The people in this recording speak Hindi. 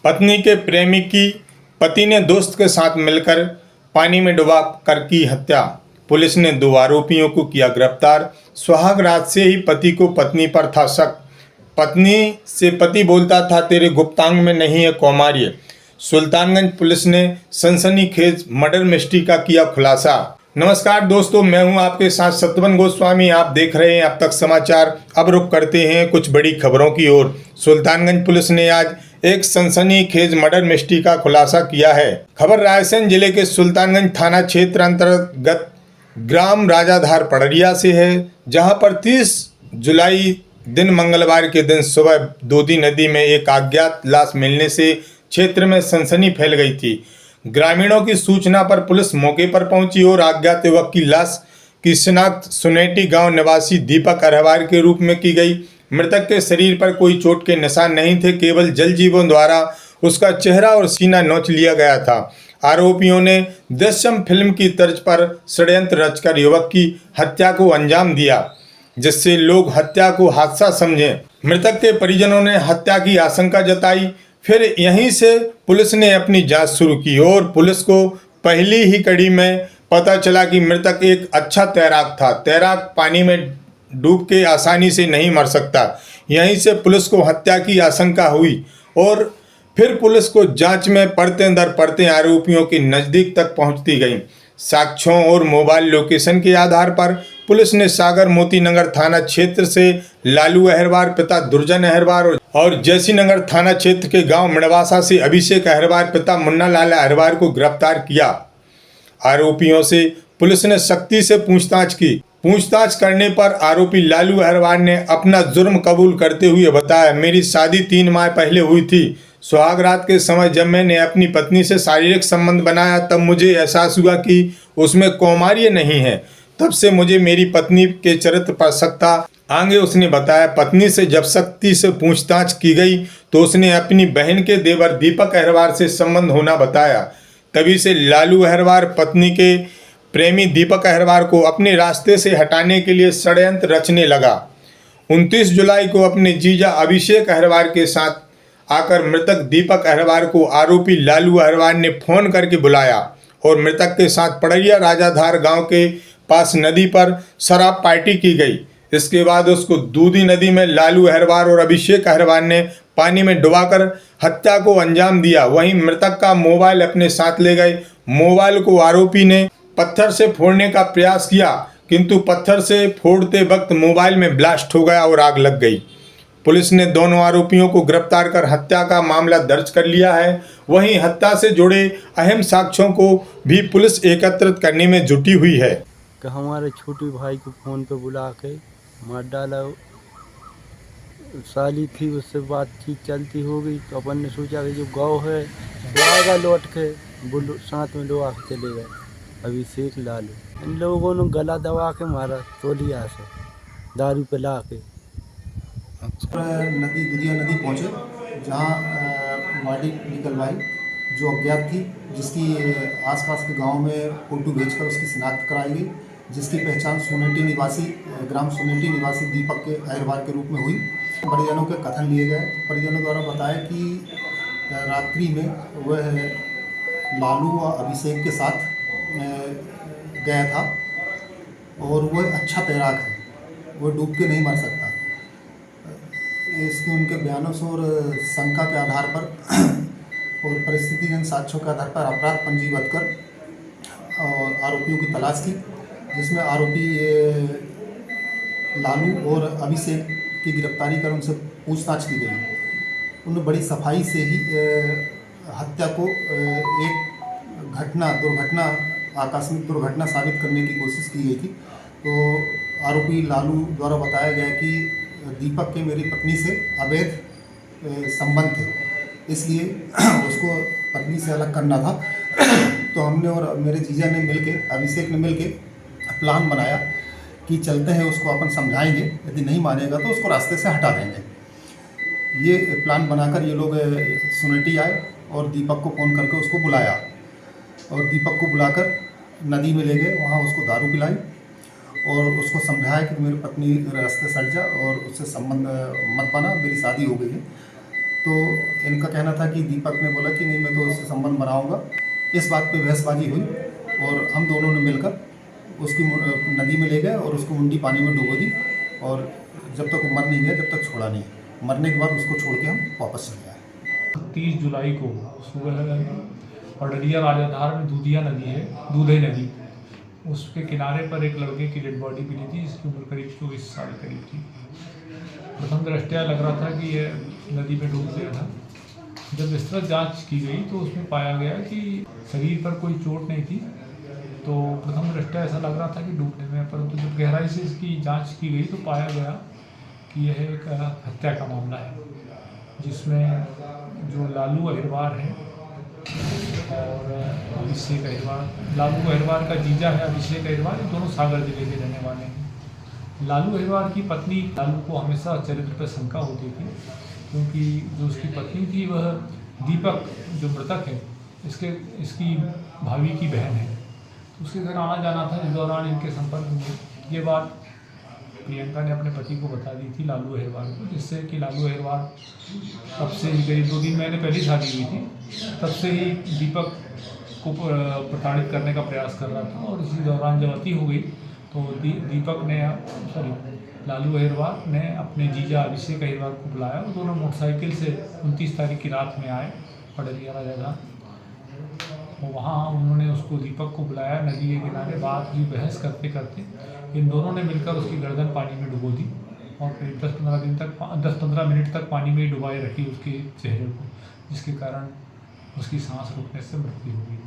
पत्नी के प्रेमी की पति ने दोस्त के साथ मिलकर पानी में डुबा कर की हत्या। पुलिस ने 2 आरोपियों को किया गिरफ्तार। सुहाग रात से ही पति को पत्नी पर था शक। पत्नी से पति बोलता था, तेरे गुप्तांग में नहीं है कौमार्य। सुल्तानगंज पुलिस ने सनसनीखेज मर्डर मिस्ट्री का किया खुलासा। नमस्कार दोस्तों, मैं हूं आपके साथ सतवन गोस्वामी। आप देख रहे हैं अब तक समाचार। अब रुख करते हैं कुछ बड़ी खबरों की ओर। सुल्तानगंज पुलिस ने आज एक सनसनीखेज मर्डर मिस्ट्री का खुलासा किया है। खबर रायसेन जिले के सुल्तानगंज थाना क्षेत्र अंतर्गत ग्राम राजाधार पड़रिया से है, जहां पर 30 जुलाई दिन मंगलवार के दिन सुबह दोदी नदी में एक अज्ञात लाश मिलने से क्षेत्र में सनसनी फैल गई थी। ग्रामीणों की सूचना पर पुलिस मौके पर पहुंची और अज्ञात युवक की लाश की शिनाख्त सुनेटी गांव निवासी दीपक अहरवार के रूप में की गई। मृतक के शरीर पर कोई चोट के निशान नहीं थे, केवल जल जीवों द्वारा उसका चेहरा और सीना नोच लिया गया था। आरोपियों ने दृश्यम फिल्म की तर्ज पर षड्यंत्र रचकर युवक की हत्या को अंजाम दिया, जिससे लोग हत्या को हादसा समझें। मृतक के परिजनों ने हत्या की आशंका जताई। फिर यहीं से पुलिस ने अपनी जांच शुरू की और पुलिस को पहली ही कड़ी में पता चला कि मृतक एक अच्छा तैराक था। तैराक पानी में डूब के आसानी से नहीं मर सकता। यहीं से पुलिस को हत्या की आशंका हुई और फिर पुलिस को जांच में पड़ते दर पड़ते आरोपियों के नज़दीक तक पहुंचती गई। साक्ष्यों और मोबाइल लोकेशन के आधार पर पुलिस ने सागर मोती नगर थाना क्षेत्र से लालू अहरवार पिता दुर्जन अहरवार और जैसी नगर थाना क्षेत्र के गांव मिणवासा से अभिषेक अहरवार पिता मुन्ना लाल अहरवार को गिरफ्तार किया। आरोपियों से पुलिस ने सख्ती से पूछताछ की। पूछताछ करने पर आरोपी लालू अहरवार ने अपना जुर्म कबूल करते हुए बताया, मेरी शादी 3 माह पहले हुई थी। सुहाग रात के समय जब मैंने अपनी पत्नी से शारीरिक संबंध बनाया तब मुझे एहसास हुआ कि उसमें कौमार्य नहीं है। तब से मुझे मेरी पत्नी के चरित्र पर शक था। आगे उसने बताया, पत्नी से जब सख्ती से पूछताछ की गई तो उसने अपनी बहन के देवर दीपक अहरवार से संबंध होना बताया। तभी से लालू अहरवार पत्नी के प्रेमी दीपक अहरवार को अपने रास्ते से हटाने के लिए षड्यंत्र रचने लगा। 29 जुलाई को अपने जीजा अभिषेक अहरवार के साथ आकर मृतक दीपक अहरवार को आरोपी लालू अहरवार ने फोन करके बुलाया और मृतक के साथ पड़रिया राजाधार गांव के पास नदी पर शराब पार्टी की गई। इसके बाद उसको दूधी नदी में लालू अहरवार और अभिषेक अहरवार ने पानी में डुबाकर हत्या को अंजाम दिया। वहीं मृतक का मोबाइल अपने साथ ले गए। मोबाइल को आरोपी ने पत्थर से फोड़ने का प्रयास किया, किंतु पत्थर से फोड़ते वक्त मोबाइल में ब्लास्ट हो गया और आग लग गई। पुलिस ने दोनों आरोपियों को गिरफ्तार कर हत्या का मामला दर्ज कर लिया है। वहीं हत्या से जुड़े अहम साक्ष्यों को भी पुलिस एकत्रित करने में जुटी हुई है। कि हमारे छोटे भाई को फ़ोन पे बुला के मार डाला। साली थी, उससे बातचीत चलती हो गई तो अपन ने सोचा कि जो गाँव है वो आएगा लौट के, वो साथ में लोग आके चले गए। अभिषेक लालू इन लोगों ने गला दबा के मारा तोलिया से दारू पिला के। नदी दुधिया नदी पहुँचे, जहाँ बॉडी निकलवाई जो अज्ञात थी, जिसकी आसपास के गांव में फोटो भेजकर उसकी शिनाख्त कराई गई, जिसकी पहचान सुनेटी निवासी ग्राम सुनेटी निवासी दीपक के अहरवार के रूप में हुई। परिजनों के कथन लिए गए। परिजनों द्वारा बताया कि रात्रि में वह लालू व अभिषेक के साथ गया था और वह अच्छा तैराक है, वह डूब के नहीं मर सकता। इसके उनके बयानों से और शंका के आधार पर और परिस्थितिजन्य साक्ष्यों के आधार पर अपराध पंजीबद्ध कर और आरोपियों की तलाश की, जिसमें आरोपी लालू और अभिषेक की गिरफ्तारी कर उनसे पूछताछ की गई। उन्होंने बड़ी सफाई से ही हत्या को एक दुर्घटना आकस्मिक दुर्घटना साबित करने की कोशिश की गई थी। तो आरोपी लालू द्वारा बताया गया कि दीपक के मेरी पत्नी से अवैध संबंध थे, इसलिए उसको पत्नी से अलग करना था। तो हमने और मेरे जीजा ने मिलके, अभिषेक ने मिलके प्लान बनाया कि चलते हैं, उसको अपन समझाएंगे, यदि नहीं मानेगा तो उसको रास्ते से हटा देंगे। ये प्लान बनाकर ये लोग सुनेटी आए और दीपक को फ़ोन करके उसको बुलाया और दीपक को बुलाकर नदी में ले गए। वहाँ उसको दारू पिलाई और उसको समझाया कि मेरी पत्नी रास्ते से हट जा और उससे संबंध मत बना, मेरी शादी हो गई है। तो इनका कहना था कि दीपक ने बोला कि नहीं, मैं तो उससे संबंध बनाऊंगा। इस बात पे बहसबाजी हुई और हम दोनों ने मिलकर उसकी नदी में ले गए और उसको मुंडी पानी में डुबो दी, और जब तक वो मर नहीं गया, जब तक छोड़ा नहीं। मरने के बाद उसको छोड़ के हम वापस चले आए। 30 जुलाई को सुबह पडरिया राजाधार में दूधिया नदी है, दूधई नदी, उसके किनारे पर एक लड़के की डेड बॉडी मिली थी, जिसकी उम्र करीब 24 साल करीब थी। प्रथम दृष्टया लग रहा था कि यह नदी में डूब गया था। जब विस्तृत जांच की गई तो उसमें पाया गया कि शरीर पर कोई चोट नहीं थी, तो प्रथम दृष्टया ऐसा लग रहा था कि डूबने में, परंतु जब गहराई से इसकी जांच की गई तो पाया गया कि यह एक हत्या का मामला है, जिसमें जो लालू अहिरवार है और अभिषेक अहिरवार, लालू अहिरवार का जीजा है अभिषेक अहिरवार, ये दोनों सागर जिले के रहने वाले हैं। लालू अहिरवार की पत्नी, लालू को हमेशा चरित्र पर शंका होती थी, क्योंकि जो उसकी पत्नी थी वह दीपक जो मृतक है इसकी भाभी की बहन है, तो उसके घर आना जाना था। इस दौरान इनके संपर्क में ये बात प्रियंका ने अपने पति को बता दी थी, लालू अहिरवार को, जिससे कि लालू अहिरवार तब से ही करीब 2 दिन महीने पहले शादी हुई थी, तब से ही दीपक को प्रताड़ित करने का प्रयास कर रहा था। और इसी दौरान जब अति हो गई तो लालू अहिरवार ने अपने जीजा अभिषेक अहिरवार को बुलाया और दोनों मोटरसाइकिल से 29 तारीख की रात में आए पडरिया राजाधार। वहाँ उन्होंने उसको, दीपक को बुलाया नदी के किनारे, बात हुई, बहस करते करते इन दोनों ने मिलकर उसकी गर्दन पानी में डुबो दी और करीब 10-15 मिनट तक पानी में ही डुबाए रखी उसके चेहरे को, जिसके कारण उसकी सांस रुकने से मृत्यु हो गई।